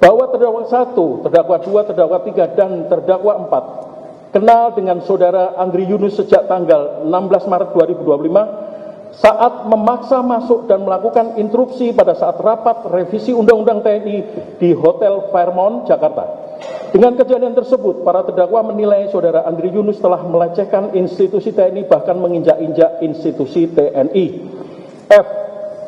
bahwa terdakwa 1, terdakwa 2, terdakwa 3, dan terdakwa 4 kenal dengan saudara Andri Yunus sejak tanggal 16 Maret 2025 saat memaksa masuk dan melakukan interupsi pada saat rapat revisi Undang-Undang TNI di Hotel Fairmont, Jakarta. Dengan kejadian tersebut, para terdakwa menilai saudara Andri Yunus telah melecehkan institusi TNI bahkan menginjak-injak institusi TNI. F.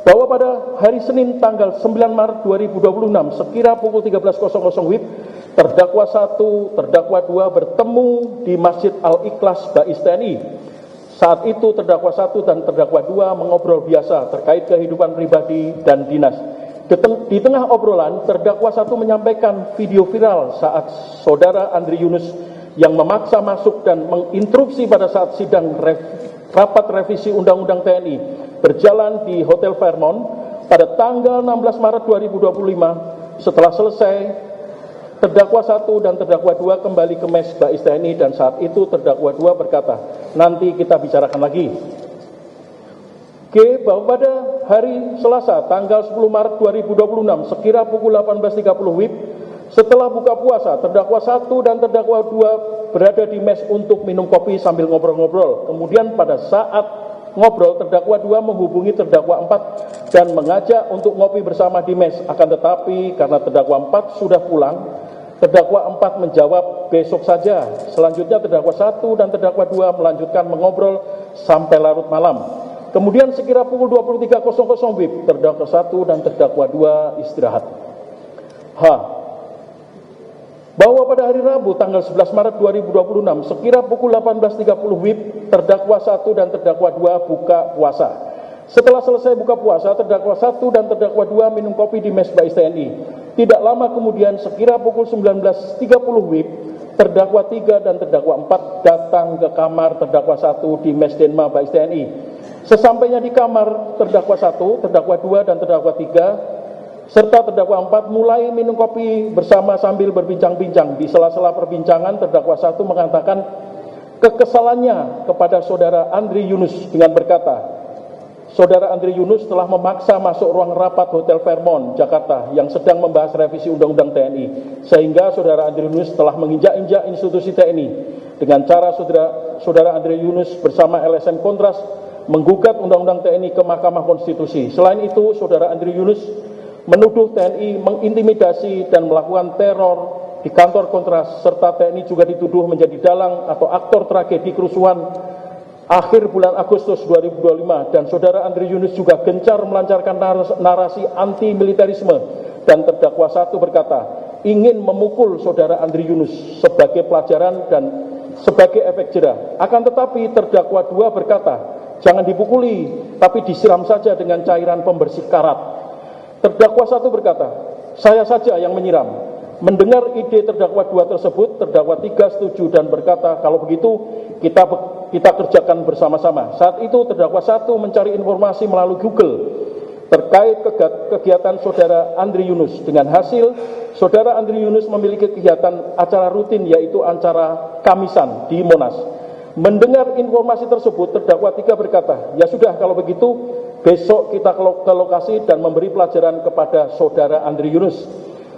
Bahwa pada hari Senin tanggal 9 Maret 2026 sekira pukul 13.00 WIB, terdakwa 1, terdakwa 2 bertemu di Masjid Al-Ikhlas Bais TNI. Saat itu terdakwa 1 dan terdakwa 2 mengobrol biasa terkait kehidupan pribadi dan dinas. Di tengah obrolan, terdakwa 1 menyampaikan video viral saat saudara Andri Yunus yang memaksa masuk dan menginterupsi pada saat sidang rapat revisi Undang-Undang TNI berjalan di Hotel Fairmont pada tanggal 16 Maret 2025. Setelah selesai, terdakwa 1 dan terdakwa 2 kembali ke mes Bais TNI dan saat itu terdakwa 2 berkata, nanti kita bicarakan lagi. G. Bahwa pada hari Selasa tanggal 10 Maret 2026 sekira pukul 18.30 WIB, setelah buka puasa, terdakwa 1 dan terdakwa 2 berada di mes untuk minum kopi sambil ngobrol-ngobrol. Kemudian pada saat ngobrol, terdakwa 2 menghubungi terdakwa 4 dan mengajak untuk ngopi bersama di mes. Akan tetapi karena terdakwa 4 sudah pulang, terdakwa 4 menjawab besok saja. Selanjutnya terdakwa 1 dan terdakwa 2 melanjutkan mengobrol sampai larut malam. Kemudian sekira pukul 23.00 WIB, terdakwa 1 dan terdakwa 2 istirahat. H. Bahwa pada hari Rabu tanggal 11 Maret 2026 sekira pukul 18.30 WIB, terdakwa 1 dan terdakwa 2 buka puasa. Setelah selesai buka puasa, terdakwa 1 dan terdakwa 2 minum kopi di mes Bais TNI. Tidak lama kemudian sekira pukul 19.30 WIB, terdakwa 3 dan terdakwa 4 datang ke kamar terdakwa 1 di mes Denma Bais TNI. Sesampainya di kamar terdakwa 1, terdakwa 2 dan terdakwa 3 serta terdakwa 4 mulai minum kopi bersama sambil berbincang-bincang. Di sela-sela perbincangan, terdakwa 1 mengatakan kekesalannya kepada saudara Andri Yunus dengan berkata, saudara Andri Yunus telah memaksa masuk ruang rapat Hotel Fairmont, Jakarta yang sedang membahas revisi Undang-Undang TNI, sehingga saudara Andri Yunus telah menginjak-injak institusi TNI. Dengan cara saudara Andri Yunus bersama LSM Kontras menggugat Undang-Undang TNI ke Mahkamah Konstitusi. Selain itu, saudara Andri Yunus menuduh TNI mengintimidasi dan melakukan teror di kantor Kontras, serta TNI juga dituduh menjadi dalang atau aktor tragedi kerusuhan akhir bulan Agustus 2025, dan saudara Andri Yunus juga gencar melancarkan narasi anti-militerisme, dan terdakwa 1 berkata ingin memukul saudara Andri Yunus sebagai pelajaran dan sebagai efek jera. Akan tetapi terdakwa 2 berkata, jangan dipukuli, tapi disiram saja dengan cairan pembersih karat. Terdakwa 1 berkata, saya saja yang menyiram. Mendengar ide terdakwa 2 tersebut, terdakwa 3 setuju dan berkata, kalau begitu kita kerjakan bersama-sama. Saat itu terdakwa 1 mencari informasi melalui Google terkait kegiatan saudara Andri Yunus. Dengan hasil, saudara Andri Yunus memiliki kegiatan acara rutin, yaitu acara Kamisan di Monas. Mendengar informasi tersebut, terdakwa 3 berkata, ya sudah kalau begitu besok kita ke lokasi dan memberi pelajaran kepada saudara Andri Yunus.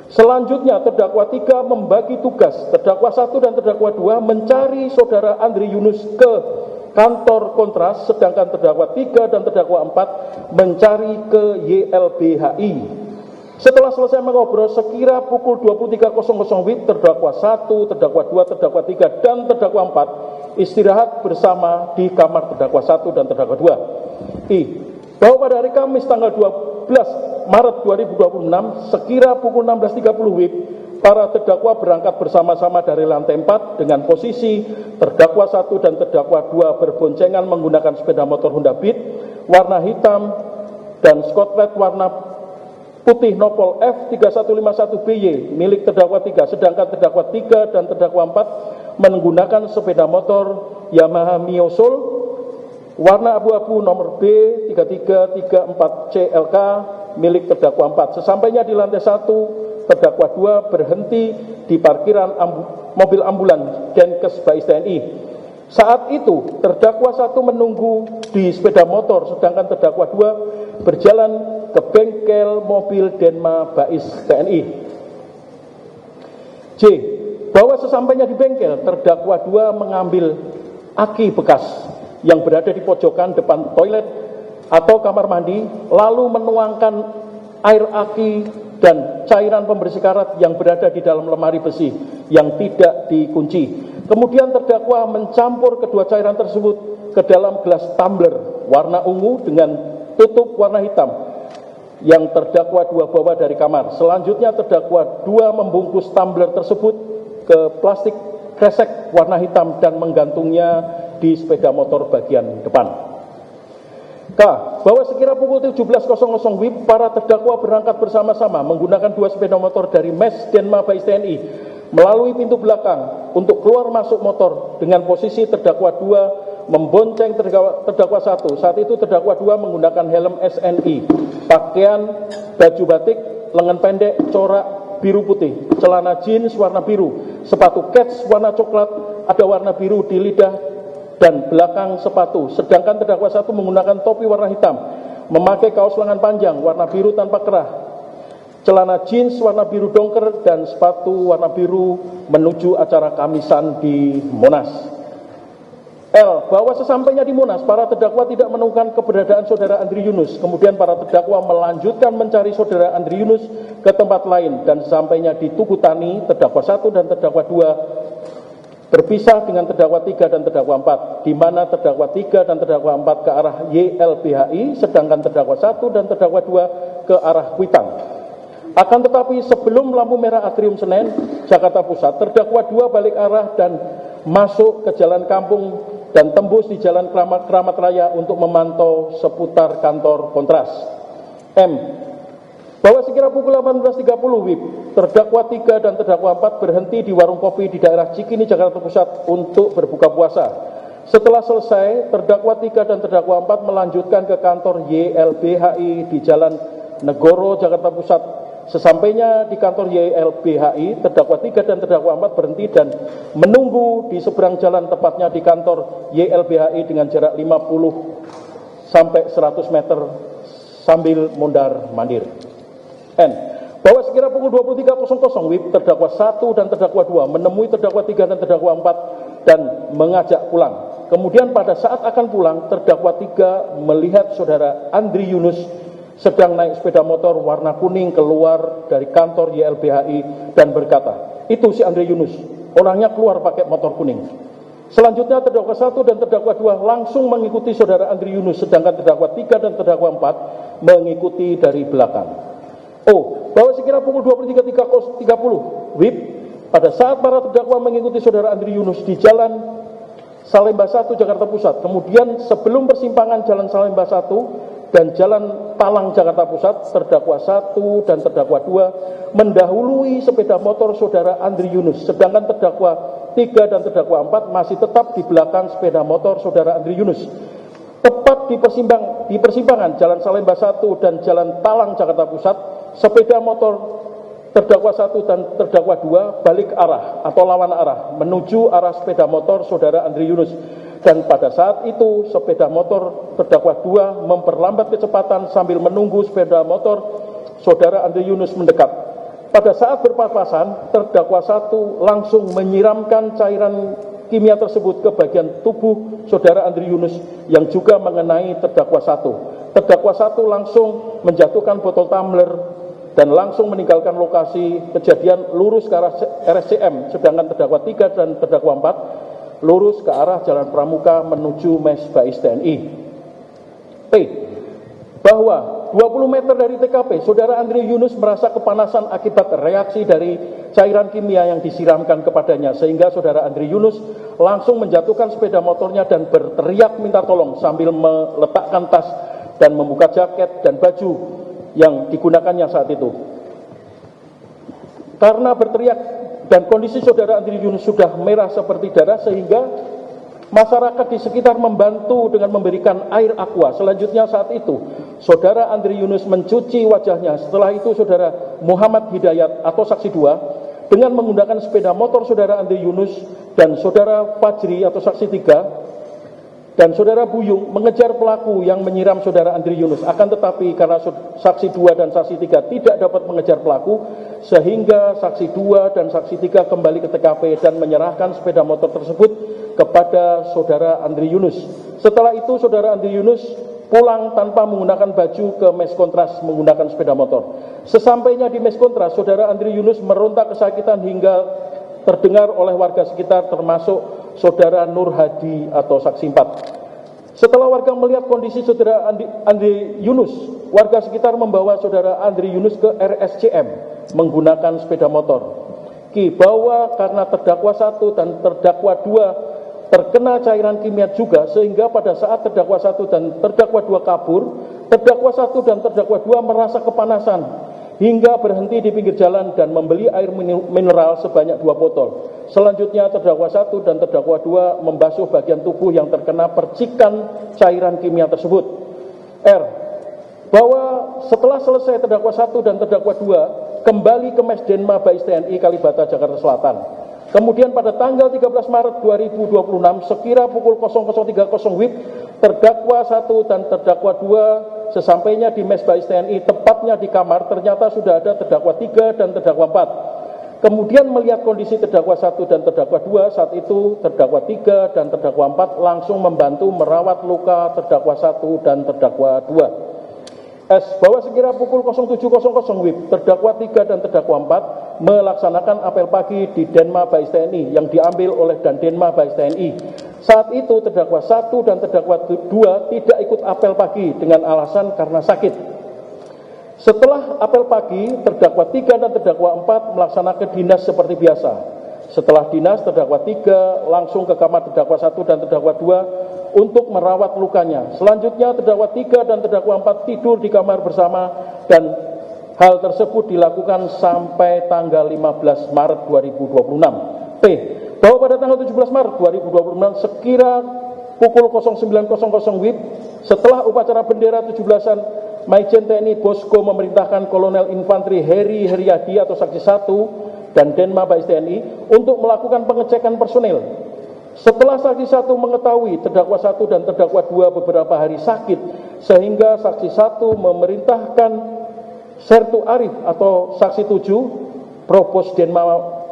Selanjutnya terdakwa 3 membagi tugas, terdakwa 1 dan terdakwa 2 mencari saudara Andri Yunus ke kantor Kontras, sedangkan terdakwa 3 dan terdakwa 4 mencari ke YLBHI. Setelah selesai mengobrol sekira pukul 23.00 WIB, terdakwa 1, terdakwa 2, terdakwa 3 dan terdakwa 4 istirahat bersama di kamar terdakwa 1 dan terdakwa 2. I. Bahwa pada hari Kamis tanggal 12 Maret 2026 sekira pukul 16.30 WIB, para terdakwa berangkat bersama-sama dari lantai 4 dengan posisi terdakwa 1 dan terdakwa 2 berboncengan menggunakan sepeda motor Honda Beat warna hitam dan Scotland warna putih nopol F3151BY milik terdakwa 3, sedangkan terdakwa 3 dan terdakwa 4 menggunakan sepeda motor Yamaha Mio Soul warna abu-abu nomor B3334CLK milik terdakwa 4. Sesampainya di lantai 1, terdakwa 2 berhenti di parkiran mobil ambulan Denkes Bais TNI. Saat itu terdakwa 1 menunggu di sepeda motor, sedangkan terdakwa 2 berjalan ke bengkel mobil Denma Bais TNI. J. Bahwa sesampainya di bengkel, terdakwa 2 mengambil aki bekas yang berada di pojokan depan toilet atau kamar mandi, lalu menuangkan air aki dan cairan pembersih karat yang berada di dalam lemari besi yang tidak dikunci. Kemudian terdakwa mencampur kedua cairan tersebut ke dalam gelas tumbler warna ungu dengan tutup warna hitam yang terdakwa 2 bawa dari kamar. Selanjutnya terdakwa 2 membungkus tumbler tersebut ke plastik kresek warna hitam dan menggantungnya di sepeda motor bagian depan. K. Bahwa sekira pukul 17.00 WIB, para terdakwa berangkat bersama-sama menggunakan 2 sepeda motor dari Mes Denma Bais TNI melalui pintu belakang untuk keluar masuk motor dengan posisi terdakwa 2 membonceng terdakwa 1. Saat itu terdakwa 2 menggunakan helm SNI, pakaian baju batik, lengan pendek, corak biru putih, celana jeans warna biru, sepatu kets warna coklat, ada warna biru di lidah dan belakang sepatu. Sedangkan terdakwa 1 menggunakan topi warna hitam, memakai kaos lengan panjang warna biru tanpa kerah, celana jeans warna biru dongker, dan sepatu warna biru menuju acara kamisan di Monas. L. Bahwa sesampainya di Monas, para terdakwa tidak menemukan keberadaan saudara Andri Yunus. Kemudian para terdakwa melanjutkan mencari saudara Andri Yunus ke tempat lain, dan sesampainya di Tugu Tani, terdakwa 1 dan terdakwa 2 berpisah dengan terdakwa 3 dan terdakwa 4, di mana terdakwa 3 dan terdakwa 4 ke arah YLBHI, sedangkan terdakwa 1 dan terdakwa 2 ke arah Kuitang. Akan tetapi sebelum lampu merah Atrium Senen, Jakarta Pusat, terdakwa 2 balik arah dan masuk ke jalan kampung dan tembus di jalan Kramat Raya untuk memantau seputar kantor Kontras. M. Bahwa sekira pukul 18.30 WIB, terdakwa 3 dan terdakwa 4 berhenti di warung kopi di daerah Cikini, Jakarta Pusat untuk berbuka puasa. Setelah selesai, terdakwa 3 dan terdakwa 4 melanjutkan ke kantor YLBHI di Jalan Negoro, Jakarta Pusat. Sesampainya di kantor YLBHI, terdakwa 3 dan terdakwa 4 berhenti dan menunggu di seberang jalan, tepatnya di kantor YLBHI dengan jarak 50 sampai 100 meter sambil mondar-mandir. N. Bahwa sekira pukul 23.00 WIB, terdakwa 1 dan terdakwa 2 menemui terdakwa 3 dan terdakwa 4 dan mengajak pulang. Kemudian pada saat akan pulang, terdakwa 3 melihat saudara Andri Yunus sedang naik sepeda motor warna kuning keluar dari kantor YLBHI dan berkata, "Itu si Andri Yunus, orangnya keluar pakai motor kuning." Selanjutnya terdakwa 1 dan terdakwa 2 langsung mengikuti saudara Andri Yunus, sedangkan terdakwa 3 dan terdakwa 4 mengikuti dari belakang. O. Bahwa sekira pukul 23.30 WIB, pada saat para terdakwa mengikuti saudara Andri Yunus di Jalan Salemba 1, Jakarta Pusat, kemudian sebelum persimpangan Jalan Salemba 1 dan Jalan Talang, Jakarta Pusat, terdakwa 1 dan terdakwa 2 mendahului sepeda motor saudara Andri Yunus, sedangkan terdakwa 3 dan terdakwa 4 masih tetap di belakang sepeda motor saudara Andri Yunus. Tepat di persimpangan Jalan Salemba 1 dan Jalan Talang, Jakarta Pusat, sepeda motor terdakwa 1 dan terdakwa 2 balik arah atau lawan arah menuju arah sepeda motor saudara Andri Yunus, dan pada saat itu sepeda motor terdakwa 2 memperlambat kecepatan sambil menunggu sepeda motor saudara Andri Yunus mendekat. Pada saat berpapasan, terdakwa 1 langsung menyiramkan cairan kimia tersebut ke bagian tubuh saudara Andri Yunus yang juga mengenai terdakwa 1. Terdakwa 1 langsung menjatuhkan botol tumbler dan langsung meninggalkan lokasi kejadian lurus ke arah RSCM, sedangkan terdakwa 3 dan terdakwa 4 lurus ke arah Jalan Pramuka menuju Mes Bais TNI. P. Bahwa 20 meter dari TKP, saudara Andri Yunus merasa kepanasan akibat reaksi dari cairan kimia yang disiramkan kepadanya, sehingga saudara Andri Yunus langsung menjatuhkan sepeda motornya dan berteriak minta tolong sambil meletakkan tas dan membuka jaket dan baju yang digunakannya saat itu. Karena berteriak dan kondisi saudara Andri Yunus sudah merah seperti darah, sehingga masyarakat di sekitar membantu dengan memberikan air aqua. Selanjutnya saat itu, saudara Andri Yunus mencuci wajahnya. Setelah itu saudara Muhammad Hidayat atau saksi 2 dengan menggunakan sepeda motor saudara Andri Yunus dan saudara Fajri atau saksi 3 dan saudara Buyung mengejar pelaku yang menyiram saudara Andri Yunus. Akan tetapi karena saksi 2 dan saksi 3 tidak dapat mengejar pelaku, sehingga saksi 2 dan saksi 3 kembali ke TKP dan menyerahkan sepeda motor tersebut kepada saudara Andri Yunus. Setelah itu saudara Andri Yunus pulang tanpa menggunakan baju ke mes kontras menggunakan sepeda motor. Sesampainya di mes kontras, saudara Andri Yunus meronta kesakitan hingga terdengar oleh warga sekitar termasuk saudara Nur Hadi atau saksi 4. Setelah warga melihat kondisi saudara Andri Yunus, warga sekitar membawa saudara Andri Yunus ke RSCM menggunakan sepeda motor. Bahwa karena terdakwa 1 dan terdakwa 2 terkena cairan kimia juga, sehingga pada saat terdakwa 1 dan terdakwa 2 kabur, terdakwa 1 dan terdakwa 2 merasa kepanasan hingga berhenti di pinggir jalan dan membeli air mineral sebanyak 2 botol. Selanjutnya terdakwa 1 dan terdakwa 2 membasuh bagian tubuh yang terkena percikan cairan kimia tersebut. Bahwa setelah selesai terdakwa 1 dan terdakwa 2 kembali ke Mes Denma Bais TNI Kalibata Jakarta Selatan. Kemudian pada tanggal 13 Maret 2026 sekira pukul 00.30 WIB, terdakwa 1 dan terdakwa 2 sesampainya di Mes Bais TNI, tepatnya di kamar, ternyata sudah ada terdakwa 3 dan terdakwa 4. Kemudian melihat kondisi terdakwa 1 dan terdakwa 2, saat itu terdakwa 3 dan terdakwa 4 langsung membantu merawat luka terdakwa 1 dan terdakwa 2. Bahwa sekira pukul 07.00 WIB, terdakwa 3 dan terdakwa 4 melaksanakan apel pagi di Denma Bais TNI yang diambil oleh Dandenma Bais TNI. Saat itu terdakwa 1 dan terdakwa 2 tidak ikut apel pagi dengan alasan karena sakit. Setelah apel pagi, terdakwa 3 dan terdakwa 4 melaksanakan dinas seperti biasa. Setelah dinas, terdakwa 3 langsung ke kamar terdakwa 1 dan terdakwa 2 untuk merawat lukanya. Selanjutnya terdakwa 3 dan terdakwa 4 tidur di kamar bersama dan hal tersebut dilakukan sampai tanggal 15 Maret 2026. Bahwa pada tanggal 17 Maret 2026 sekira pukul 09.00 WIB, setelah upacara bendera 17-an, Maijen TNI Bosko memerintahkan Kolonel Infanteri Heri Heriadi atau saksi 1 dan Denma Bais TNI untuk melakukan pengecekan personil. Setelah saksi 1 mengetahui terdakwa 1 dan terdakwa 2 beberapa hari sakit, sehingga saksi 1 memerintahkan Sertu Arif atau saksi 7 Propos Denma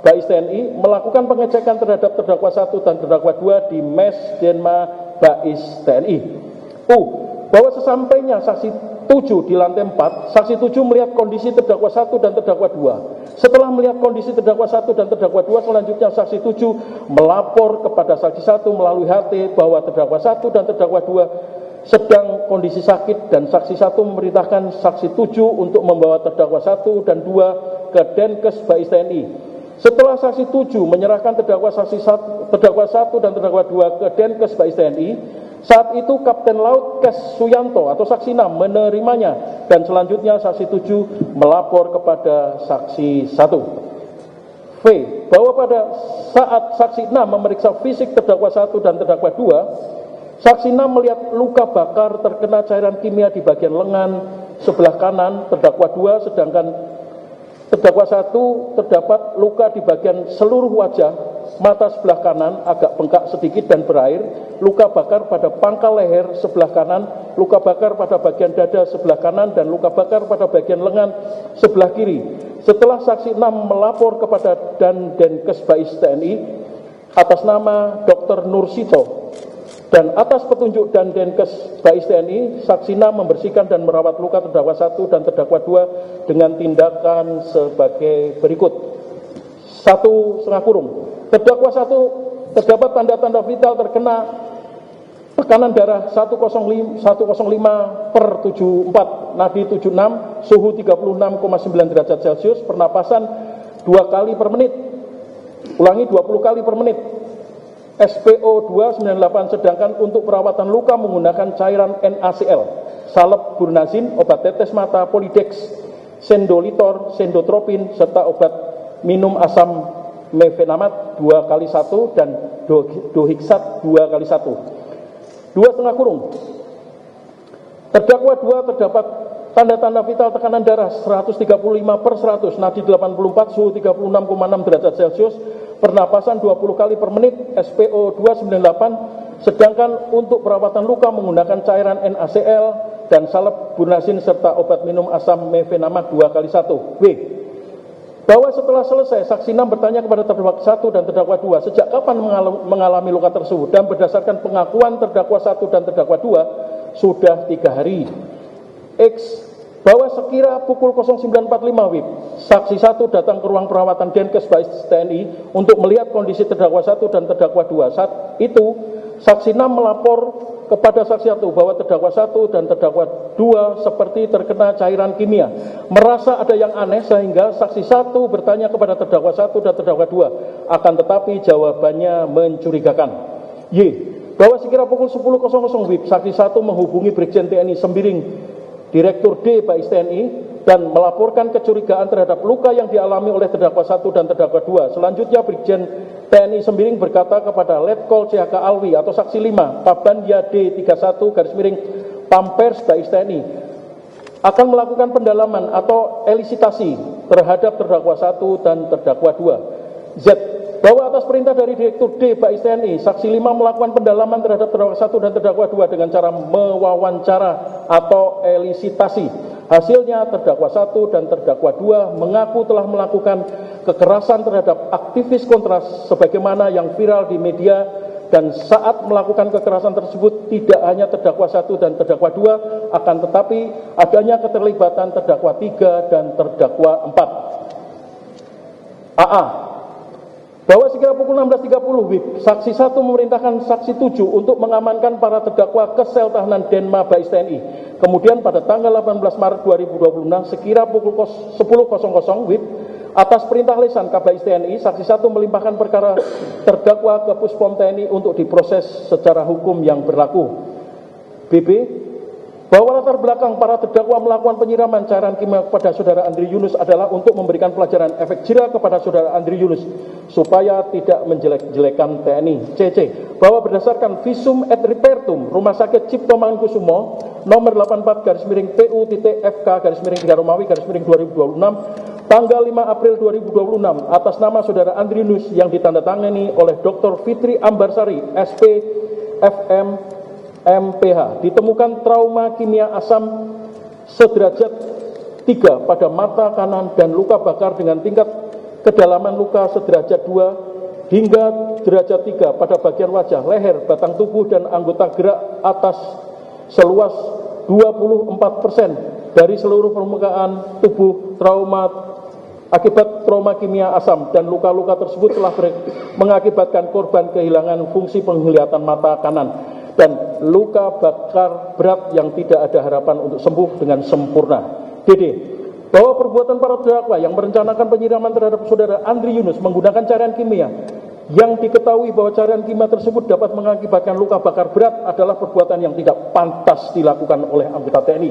Bais TNI melakukan pengecekan terhadap terdakwa 1 dan terdakwa 2 di Mes Denma Bais TNI. Bahwa sesampainya saksi 7 di lantai 4, saksi 7 melihat kondisi terdakwa 1 dan terdakwa 2. Setelah melihat kondisi terdakwa 1 dan terdakwa 2, selanjutnya saksi 7 melapor kepada saksi 1 melalui HT bahwa terdakwa 1 dan terdakwa 2 sedang kondisi sakit, dan saksi 1 memerintahkan saksi 7 untuk membawa terdakwa 1 dan 2 ke Denkes Bais TNI. Setelah saksi 7 menyerahkan terdakwa 1 dan terdakwa 2 ke Denkes Bais TNI, saat itu Kapten Laut Kes Suyanto atau saksi 6 menerimanya, dan selanjutnya saksi 7 melapor kepada saksi 1. Bahwa pada saat saksi 6 memeriksa fisik terdakwa 1 dan terdakwa 2, saksi 6 melihat luka bakar terkena cairan kimia di bagian lengan sebelah kanan terdakwa 2, sedangkan terdakwa 1 terdapat luka di bagian seluruh wajah, mata sebelah kanan agak bengkak sedikit dan berair, luka bakar pada pangkal leher sebelah kanan, luka bakar pada bagian dada sebelah kanan, dan luka bakar pada bagian lengan sebelah kiri. Setelah saksi 6 melapor kepada Denkes Bais TNI atas nama Dr. Nursito, dan atas petunjuk Denkes Bais TNI, saksi 6 membersihkan dan merawat luka terdakwa 1 dan terdakwa 2 dengan tindakan sebagai berikut. 1/2 Terdakwa 1 terdapat tanda-tanda vital terkena tekanan darah 105/74, nadi 76, suhu 36,9 derajat Celcius, pernapasan 2 kali per menit, ulangi 20 kali per menit, SPO2 98, sedangkan untuk perawatan luka menggunakan cairan NaCl, salep gurnazin, obat tetes mata Polidex, sendolitor, sendotropin, serta obat minum asam mefenamat 2x1 dan dohiksat 2x1. 2/2 Terdakwa 2 terdapat tanda-tanda vital tekanan darah 135/100, nadi 84, suhu 36,6 derajat Celcius, pernapasan 20 kali per menit, SPO2 98, sedangkan untuk perawatan luka menggunakan cairan NaCl dan salep burnasin serta obat minum asam mefenamate 2x1. W. Bahwa setelah selesai, saksi 6 bertanya kepada terdakwa 1 dan terdakwa 2 sejak kapan mengalami luka tersebut, dan berdasarkan pengakuan terdakwa 1 dan terdakwa 2 sudah 3 hari. X. Bahwa sekira pukul 09.45 WIB, saksi 1 datang ke ruang perawatan Denkes Bais TNI untuk melihat kondisi terdakwa 1 dan terdakwa 2. Saat itu, saksi 6 melapor kepada saksi 1 bahwa terdakwa 1 dan terdakwa 2 seperti terkena cairan kimia. Merasa ada yang aneh sehingga saksi 1 bertanya kepada terdakwa 1 dan terdakwa 2, akan tetapi jawabannya mencurigakan. Y. Bahwa sekira pukul 10.00 WIB, saksi 1 menghubungi Brigjen TNI Sembiring, Direktur D Bais TNI, dan melaporkan kecurigaan terhadap luka yang dialami oleh terdakwa 1 dan terdakwa 2. Selanjutnya Brigjen TNI Sembiring berkata kepada Letkol CHK Alwi atau saksi 5, Pabandia D31 Pampers Bais TNI, akan melakukan pendalaman atau elisitasi terhadap terdakwa 1 dan terdakwa 2. Z. Bahwa atas perintah dari Direktur D Bais TNI, saksi 5 melakukan pendalaman terhadap terdakwa 1 dan terdakwa 2 dengan cara mewawancara atau elisitasi. Hasilnya terdakwa 1 dan terdakwa 2 mengaku telah melakukan kekerasan terhadap aktivis kontras sebagaimana yang viral di media, dan saat melakukan kekerasan tersebut tidak hanya terdakwa 1 dan terdakwa 2, akan tetapi adanya keterlibatan terdakwa 3 dan terdakwa 4. AA. Bahwa sekira pukul 16.30 WIB, saksi 1 memerintahkan saksi 7 untuk mengamankan para terdakwa ke sel tahanan Denma Bais TNI. Kemudian pada tanggal 18 Maret 2026 sekira pukul 10.00 WIB, atas perintah lisan Kabais TNI, saksi 1 melimpahkan perkara terdakwa ke Puspom TNI untuk diproses secara hukum yang berlaku. BB. Bahwa latar belakang para terdakwa melakukan penyiraman cairan kimia kepada saudara Andri Yunus adalah untuk memberikan pelajaran efek jera kepada saudara Andri Yunus supaya tidak menjelek-jelekan TNI. CC. Bahwa berdasarkan visum et repertum Rumah Sakit Cipto Mangunkusumo nomor 84/PU.FK/3 tanggal 5 April 2026 atas nama saudara Andri Yunus yang ditandatangani oleh Dr. Fitri Ambarsari SP FM MPH, ditemukan trauma kimia asam sederajat 3 pada mata kanan dan luka bakar dengan tingkat kedalaman luka sederajat 2 hingga derajat 3 pada bagian wajah, leher, batang tubuh, dan anggota gerak atas seluas 24% dari seluruh permukaan tubuh akibat trauma kimia asam, dan luka-luka tersebut telah mengakibatkan korban kehilangan fungsi penglihatan mata kanan dan luka bakar berat yang tidak ada harapan untuk sembuh dengan sempurna. DD. Bahwa perbuatan para terdakwa yang merencanakan penyiraman terhadap saudara Andri Yunus menggunakan cairan kimia yang diketahui bahwa cairan kimia tersebut dapat mengakibatkan luka bakar berat adalah perbuatan yang tidak pantas dilakukan oleh anggota TNI.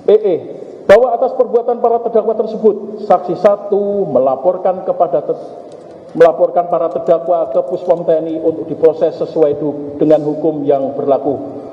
EE. Bahwa atas perbuatan para terdakwa tersebut, saksi 1 melaporkan para terdakwa ke Puspom TNI untuk diproses sesuai dengan hukum yang berlaku.